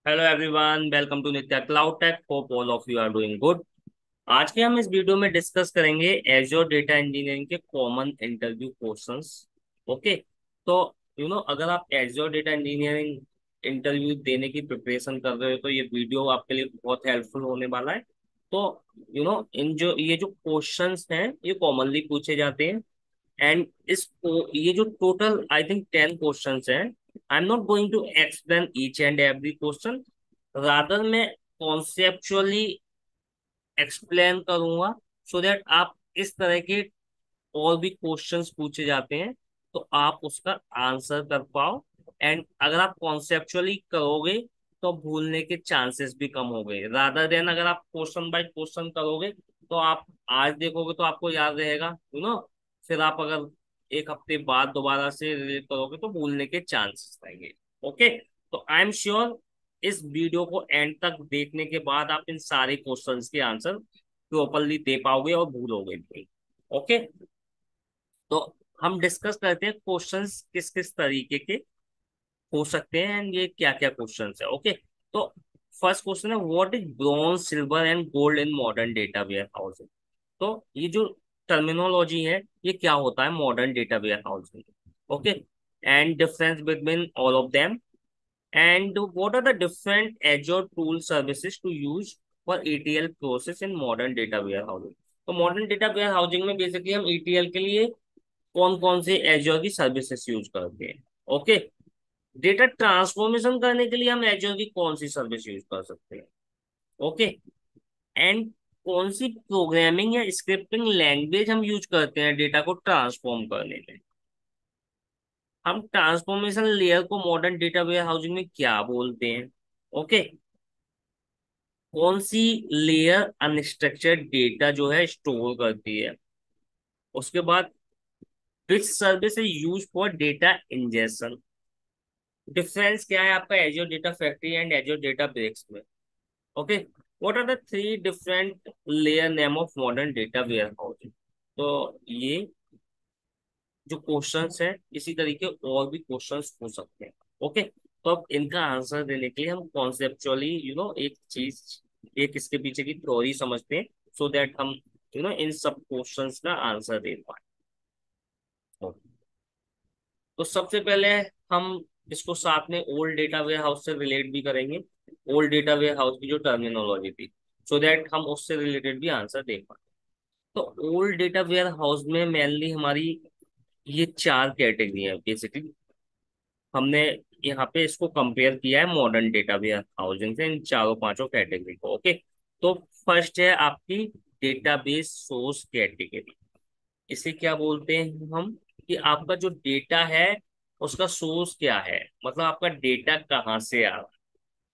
Hello everyone, welcome to Nitya Cloud Tech. Hope all of you are doing good. आज के हम इस video में डिस्कस करेंगे एजयोर डेटा इंजीनियरिंग के कॉमन इंटरव्यू क्वेश्चंस। ओके। तो अगर आप एजयोर डेटा इंजीनियरिंग इंटरव्यू देने की प्रिपरेशन कर रहे हो तो ये वीडियो आपके लिए बहुत हेल्पफुल होने वाला है। तो इन जो ये जो क्वेश्चंस हैं ये कॉमनली पूछे जाते हैं। एंड ये जो टोटल आई थिंक 10 क्वेश्चंस हैं, I am not going to explain each and every question. Rather मैं कॉन्सेप्चुअली एक्सप्लेन करूंगा, सो दैट आप इस तरह के और भी क्वेश्चंस पूछे जाते हैं तो आप उसका आंसर कर पाओ। एंड अगर आप कॉन्सेप्चुअली करोगे तो भूलने के चांसेस भी कम हो गए, रादर देन अगर आप क्वेश्चन बाय क्वेश्चन करोगे तो आप आज देखोगे तो आपको याद रहेगा। फिर आप अगर एक हफ्ते बाद दोबारा से रिलेट करोगे तो भूलने के चांसेस रहेंगे। ओके। तो आई एम श्योर इस वीडियो को एंड तक देखने के बाद आप इन सारे क्वेश्चंस के आंसर प्रॉपरली दे पाओगे और भूलोगे नहीं। ओके। तो हम डिस्कस करते हैं क्वेश्चंस किस किस तरीके के हो सकते हैं एंड ये क्या क्या क्वेश्चंस है। ओके। तो फर्स्ट क्वेश्चन है, what is bronze silver and gold in modern data warehousing. तो ये जो टर्मिनोलॉजी है ये क्या होता है modern data warehousing. Okay. And difference between all of them, and what are the different Azure tool services to use for ETL process in modern data warehousing. तो modern data warehousing में basically हम ETL के लिए कौन कौन से एजोर की services use करते हैं। ओके। डेटा ट्रांसफॉर्मेशन करने के लिए हम एजोर की कौन सी सर्विस यूज कर सकते हैं। ओके। एंड कौन सी प्रोग्रामिंग या स्क्रिप्टिंग लैंग्वेज हम यूज करते हैं डेटा को ट्रांसफॉर्म करने में। हम ट्रांसफॉर्मेशन लेयर को मॉडर्न डेटा वेयर हाउसिंग में क्या बोलते हैं। ओके। कौन सी लेयर अनस्ट्रक्चर्ड डेटा जो है स्टोर करती है। उसके बाद which service is use for data injection. Difference क्या है आपका Azure data factory and Azure data bricks में। Okay. What are the three different layer name of modern data warehousing. तो ये जो क्वेश्चंस है इसी तरीके और भी क्वेश्चंस हो सकते हैं। ओके। तो अब इनका आंसर देने के लिए हम कॉन्सेप्चुअली एक चीज, एक इसके पीछे की थ्योरी समझते हैं, सो दैट हम इन सब क्वेश्चंस का आंसर दे पाए। तो सबसे पहले हम इसको साथ में ओल्ड डेटा वेयर हाउस से रिलेट भी करेंगे, ओल्ड डेटा वेयर हाउस की जो टर्मिनोलॉजी थी, सो दैट हम उससे रिलेटेड भी आंसर दे पाए। तो ओल्ड डेटा वेयर हाउस में मेनली हमारी ये चार कैटेगरी है बेसिकली। हमने यहाँ पे इसको कंपेयर किया है मॉडर्न डेटा वेयर हाउसिंग से, इन चारों पांचों कैटेगरी को। ओके। तो फर्स्ट है आपकी डेटाबेस सोर्स कैटेगरी। इसे क्या बोलते हैं हम, कि आपका जो डेटा है उसका सोर्स क्या है, मतलब आपका डेटा कहाँ से आ रहा है।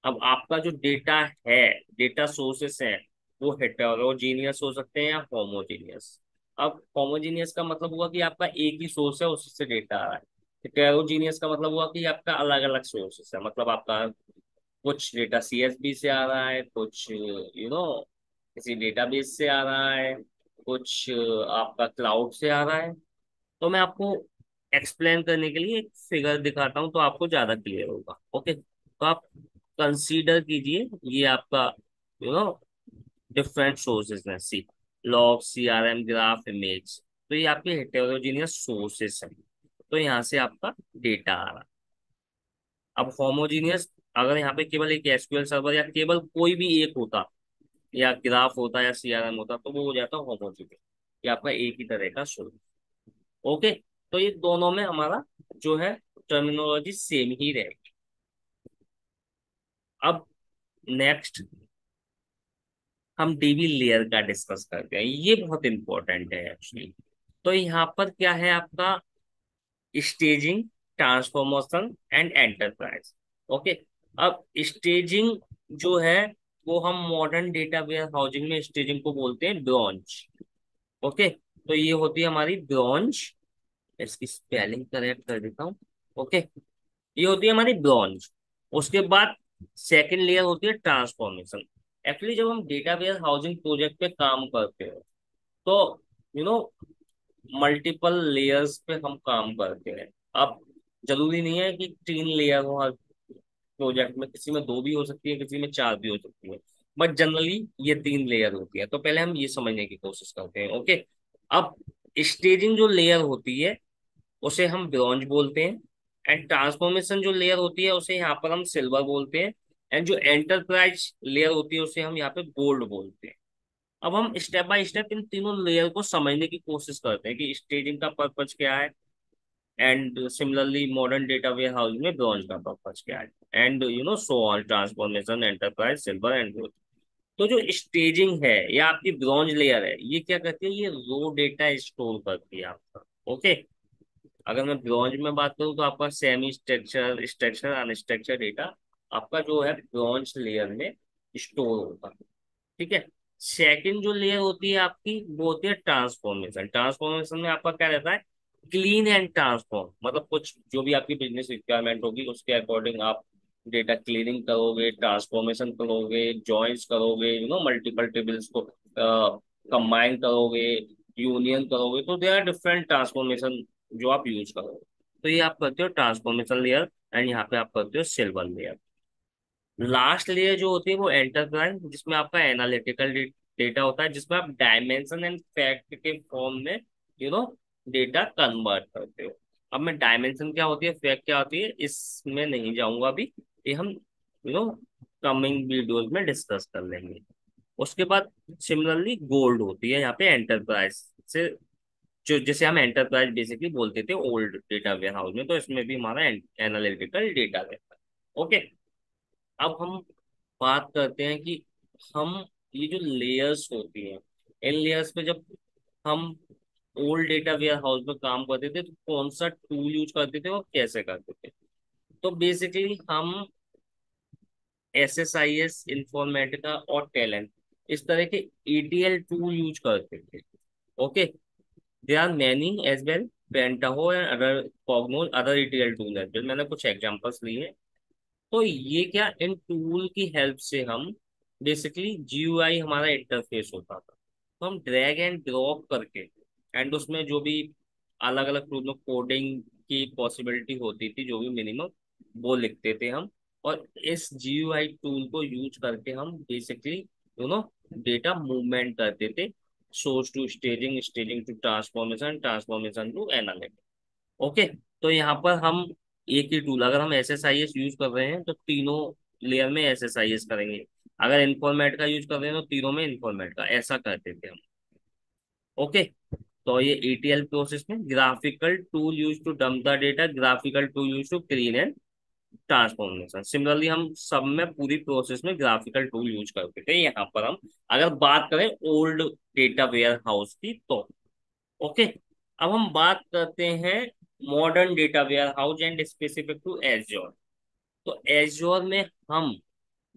अब आपका जो डेटा है, डेटा सोर्सेस है, वो हेटेरोजीनियस हो सकते हैं या होमोजीनियस। अब होमोजीनियस का मतलब हुआ कि आपका एक ही सोर्स है उससे डेटा आ रहा है। हेटेरोजीनियस का मतलब हुआ कि आपका अलग अलग सोर्सेस है, मतलब आपका कुछ डेटा CSV से आ रहा है, कुछ किसी डेटाबेस से आ रहा है, कुछ आपका क्लाउड से आ रहा है। तो मैं आपको एक्सप्लेन करने के लिए एक फिगर दिखाता हूँ तो आपको ज्यादा क्लियर होगा। ओके। तो आप कंसीडर कीजिए ये आपका यू नो डिफरेंट सोर्सेज हैं, सी लॉग, CRM, ग्राफ, इमेज। तो ये आपके हेटेरोजीनियस सोर्सेस हैं। तो यहाँ से आपका डेटा आ रहा है। अब होमोजीनियस, अगर यहाँ पे केवल एक SQL सर्वर या केवल कोई भी एक होता, या ग्राफ होता या CRM होता, तो वो हो जाता होमोजीनियस, ये आपका एक ही तरह का सोर्स। ओके। तो ये दोनों में हमारा जो है टर्मिनोलॉजी सेम ही रहेगी। अब नेक्स्ट हम DB लेयर का डिस्कस करते हैं, ये बहुत इंपॉर्टेंट है एक्चुअली। तो यहाँ पर क्या है आपका staging, transformation and enterprise. Okay. अब स्टेजिंग जो है वो हम मॉडर्न डेटा वेयर हाउसिंग में स्टेजिंग को बोलते हैं ब्रॉन्ज। ओके। तो ये होती है हमारी ब्रॉन्ज, इसकी स्पेलिंग करेक्ट कर देता हूँ। ओके। ये होती है हमारी ब्रॉन्ज। उसके बाद सेकंड लेयर होती है ट्रांसफॉर्मेशन। एक्चुअली जब हम डेटा वेयर हाउसिंग प्रोजेक्ट पे काम करते हैं तो यू नो मल्टीपल लेयर्स पे हम काम करते हैं। अब जरूरी नहीं है कि 3 लेयर हो, प्रोजेक्ट में, किसी में दो भी हो सकती है, किसी में चार भी हो सकती है, बट जनरली ये तीन लेयर होती है। तो पहले हम ये समझने की कोशिश करते हैं। ओके, अब स्टेजिंग जो लेयर होती है उसे हम ब्रॉन्ज बोलते हैं, एंड ट्रांसफॉर्मेशन जो लेयर होती है उसे यहाँ पर हम सिल्वर बोलते हैं, एंड जो एंटरप्राइज लेयर होती है उसे हम यहाँ पे गोल्ड बोलते हैं। अब हम स्टेप बाय स्टेप इन तीनों लेयर को समझने की कोशिश करते हैं कि स्टेजिंग का पर्पज क्या है, and similarly modern data warehouse में ब्रॉन्ज का पर्पज क्या है, and so on, transformation, enterprise, silver and gold. तो जो स्टेजिंग है या आपकी ब्रॉन्ज लेयर है, ये क्या करती है, ये रो डेटा स्टोर करती है आपका। ओके, अगर मैं ब्रॉन्ज में बात करूँ तो आपका semi structure, structure, unstructured data आपका जो है ब्रॉन्ज लेयर में स्टोर होगा। ठीक है। सेकंड जो लेयर होती है आपकी वो होती है ट्रांसफॉर्मेशन। ट्रांसफॉर्मेशन में आपका क्या रहता है, क्लीन एंड ट्रांसफॉर्म, मतलब कुछ जो भी आपकी बिजनेस रिक्वायरमेंट होगी उसके अकॉर्डिंग आप डेटा क्लीनिंग करोगे, ट्रांसफॉर्मेशन करोगे, जॉइंस करोगे, मल्टीपल टेबल्स को कंबाइन करोगे, यूनियन करोगे, तो दे आर डिफरेंट ट्रांसफॉर्मेशन जो आप यूज करोगे। तो ये आप करते हो ट्रांसफॉर्मेशन लेयर, एंड यहाँ पे आप करते हो सिल्वर लेयर। लास्ट लेयर जो होती है वो एंटरप्राइज, जिसमें आपका एनालिटिकल डेटा होता है, जिसमें आप डायमेंशन एंड फैक्ट के फॉर्म में नो डेटा कन्वर्ट करते हो। अब मैं डायमेंशन क्या होती है, फैक्ट क्या होती है, इसमें नहीं जाऊंगा अभी, ये हम नो कमिंग वीडियोज में डिस्कस कर लेंगे। उसके बाद सिमिलरली गोल्ड होती है यहाँ पे एंटरप्राइज से, जो जैसे हम एंटरप्राइज बेसिकली बोलते थे ओल्ड डेटा वेयर हाउस में, तो इसमें भी हमारा एनालिटिकल डेटा रहता है। ओके, अब हम बात करते हैं कि हम ये जो लेयर्स होती हैं, इन लेयर्स पे जब हम ओल्ड डेटा वेयर हाउस में काम करते थे तो कौन सा टूल यूज करते थे और कैसे करते थे। तो बेसिकली हम SSIS, इंफॉर्मेटिका और टैलेंट, इस तरह के ETL टूल यूज करते थे। Okay, there are many as well, Pentaho and other Cognos, other ETL tool as well. मैंने कुछ एग्जांपल्स लिए। तो ये क्या, इन टूल की हेल्प से हम बेसिकली GUI हमारा इंटरफेस होता था, तो हम ड्रैग एंड ड्रॉप करके, एंड उसमें जो भी अलग अलग टूल में कोडिंग की पॉसिबिलिटी होती थी, जो भी मिनिमम, वो लिखते थे हम। और इस GUI टूल को यूज करके हम बेसिकली डेटा मूवमेंट करते थे, source to staging, staging to transformation, transformation to analytics. Okay, तो यहाँ पर हम एक ही टूल, अगर हम SSIS यूज कर रहे हैं तो तीनों लेयर में SSIS करेंगे, अगर इन्फॉर्मेट का यूज कर रहे हैं तो तीनों में इन्फॉर्मेट का, ऐसा करते थे हम। ओके, तो ये ETL प्रोसेस में graphical tool use to dump the data, graphical tool use to clean and transformation. Similarly हम सब में पूरी प्रोसेस में ग्राफिकल टूल यूज करते थे। यहाँ पर हम अगर बात करें ओल्ड डेटा वेयर हाउस की तो ओके, अब हम बात करते हैं modern data warehouse and specific to Azure. तो एज्योर में हम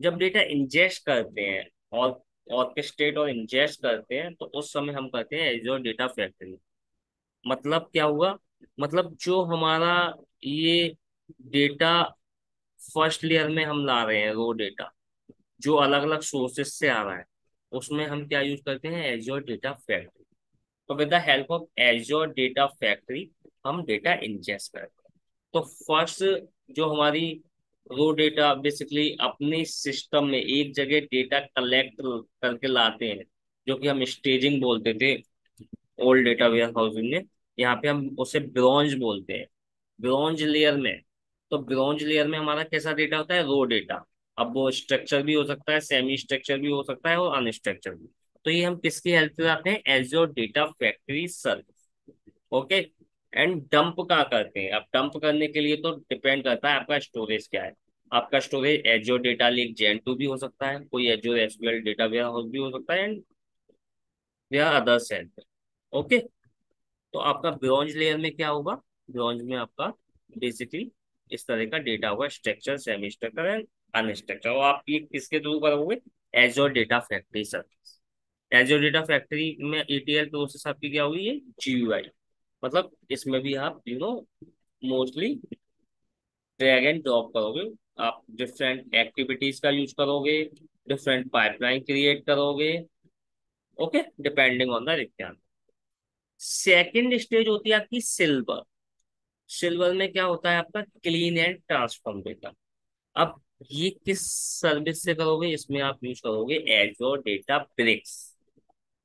जब डेटा इंजेस्ट करते हैं और ऑर्केस्ट्रेट और इंजेस्ट करते हैं तो उस समय हम कहते हैं एज्योर डेटा फैक्ट्री। मतलब क्या हुआ, मतलब जो हमारा ये डेटा फर्स्ट लेयर में हम ला रहे हैं, रो डेटा जो अलग अलग सोर्सेस से आ रहा है, उसमें हम क्या यूज करते हैं, एज्योर डेटा फैक्ट्री। तो with the help of azure data factory हम डेटा इंजेस्ट करते हैं। तो फर्स्ट जो हमारी रो डेटा बेसिकली अपने सिस्टम में एक जगह डेटा कलेक्ट करके लाते हैं, जो कि हम स्टेजिंग बोलते थे ओल्ड डेटा वेयर हाउसिंग में। यहाँ पे हम उसे ब्रॉन्ज बोलते हैं, ब्रॉन्ज लेयर में। तो ब्रॉन्ज लेयर में हमारा कैसा डेटा होता है, रो डेटा। अब वो स्ट्रक्चर भी हो सकता है, सेमी स्ट्रक्चर भी हो सकता है, और अनस्ट्रक्चर भी। तो ये हम किसकी हेल्प से आते हैं, azure data factory service. Okay, and dump का करते हैं। अब डंप करने के लिए तो डिपेंड करता है आपका स्टोरेज क्या है। आपका storage Azure data lake gen 2 भी हो सकता है, कोई Azure SQL data warehouse भी हो सकता है, and there are others as. Okay, तो आपका ब्रॉन्ज लेयर में क्या होगा, ब्रॉन्ज में आपका बेसिकली इस तरह का डेटा होगा, structure, semi structure and unstructured. और आप ये किसके थ्रू करोगे, एजोर data factory service. एजोर data factory में ETL प्रोसेस आपकी क्या होगी, ये GUI। मतलब इसमें भी आप मोस्टली ड्रैग एंड ड्रॉप करोगे, आप डिफरेंट एक्टिविटीज का यूज करोगे, डिफरेंट पाइपलाइन क्रिएट करोगे। Okay, depending on the requirement. Second stage होती है आपकी सिल्वर। सिल्वर में क्या होता है आपका, क्लीन एंड ट्रांसफॉर्म डेटा। अब ये किस सर्विस से करोगे, इसमें आप यूज करोगे एजोर डेटा ब्रिक्स।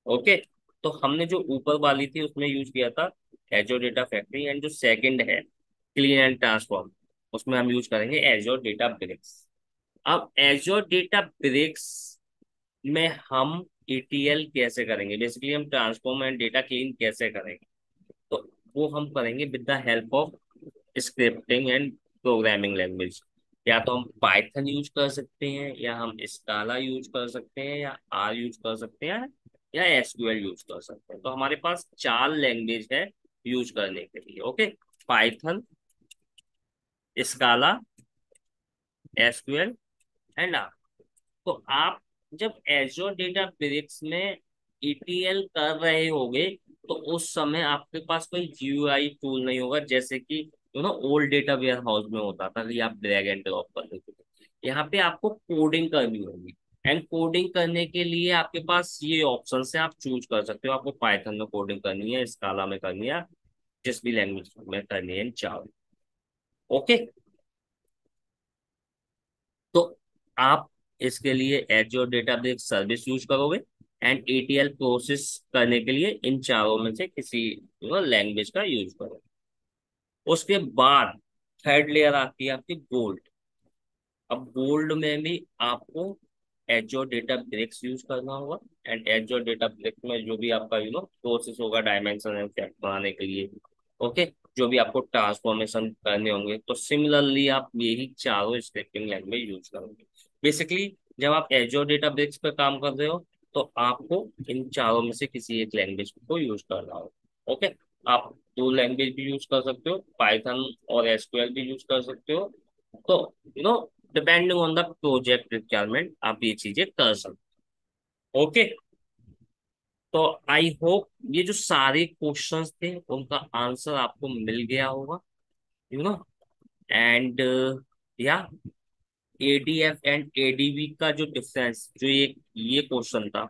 ओके, तो हमने जो ऊपर वाली थी उसमें यूज किया था एजोर डेटा फैक्ट्री, एंड जो सेकंड है क्लीन एंड ट्रांसफॉर्म, उसमें हम यूज करेंगे एजोर डेटा ब्रिक्स। अब एजोर डेटा ब्रिक्स में हम ETL कैसे करेंगे, बेसिकली हम ट्रांसफॉर्म एंड डेटा क्लीन कैसे करेंगे, तो वो हम करेंगे with the help of scripting and programming language. या तो हम पाइथन यूज कर सकते हैं, या हम स्काला यूज कर सकते हैं, या R यूज कर सकते हैं, या SQL यूज कर सकते हैं। तो हमारे पास 4 लैंग्वेज है यूज करने के लिए। Okay, Python, स्काला, SQL and R। तो आप जब एजोर डेटा ब्रिक्स में ETL कर रहे होगे, तो उस समय आपके पास कोई GUI टूल नहीं होगा, जैसे कि ओल्ड डेटा वेयर हाउस में होता था कि आप ड्रैग एंड ड्रॉप कर देते थे। यहाँ पे आपको कोडिंग करनी होगी, एंड कोडिंग करने के लिए आपके पास ये ऑप्शन है, आप चूज कर सकते हो आपको पाइथन में कोडिंग करनी है, स्काला में करनी है, जिस भी लैंग्वेज में करनी है, जावा। ओके, तो आप इसके लिए एजयोर डेटाबेस सर्विस यूज करोगे, एंड ETL प्रोसेस करने के लिए इन चारों में से किसी लैंग्वेज का यूज करोगे। उसके बाद थर्ड लेयर आती है आपकी गोल्ड। अब गोल्ड में भी आपको एजयोर डेटा ब्रिक्स यूज करना होगा, एंड एजयोर डेटा ब्रिक्स में जो भी आपका प्रोसेस होगा डायमेंशन एंड फैक्ट बनाने के लिए। ओके, जो भी आपको ट्रांसफॉर्मेशन करने होंगे, तो सिमिलरली आप यही चारों स्क्रिप्टिंग लैंग्वेज यूज करोगे। बेसिकली जब आप एजयोर डेटा ब्रिक्स पे काम कर रहे हो, तो आपको इन चारों में से किसी एक लैंग्वेज को यूज करना होगा। ओके, आप दो लैंग्वेज भी यूज कर सकते हो, पाइथन और SQL भी यूज कर सकते हो। तो depending on the project requirement आप ये चीजें कर सकते हो। ओके, तो आई होप ये जो सारे क्वेश्चंस थे उनका आंसर आपको मिल गया होगा, यू नो एंड या ADF एंड ADB का जो डिफरेंस, जो ये क्वेश्चन था,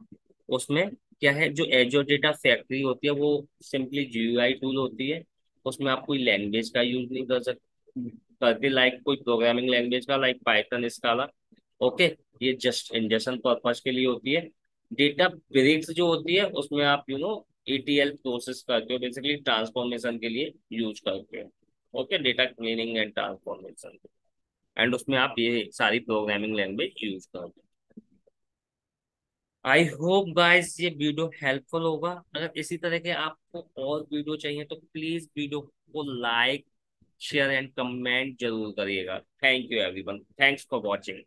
उसमें क्या है, जो एजोर डेटा फैक्ट्री होती है वो सिंपली GUI टूल होती है। उसमें आप कोई लैंग्वेज का यूज नहीं कर सकते करते, लाइक कोई प्रोग्रामिंग लैंग्वेज का, लाइक पाइथन, स्काला। ओके, ये जस्ट इंजेक्शन पर्पज के लिए होती है। डेटा ब्रिक्स जो होती है उसमें आप ETL प्रोसेस करते हो, बेसिकली ट्रांसफॉर्मेशन के लिए यूज करते हो। Okay, data cleaning and transformation, and उसमें आप ये सारी प्रोग्रामिंग लैंग्वेज यूज करते हो। आई होप गाइस ये वीडियो हेल्पफुल होगा। अगर इसी तरह के आपको और वीडियो चाहिए तो प्लीज वीडियो को लाइक, शेयर एंड कमेंट जरूर करिएगा। Thank you everyone, thanks for watching.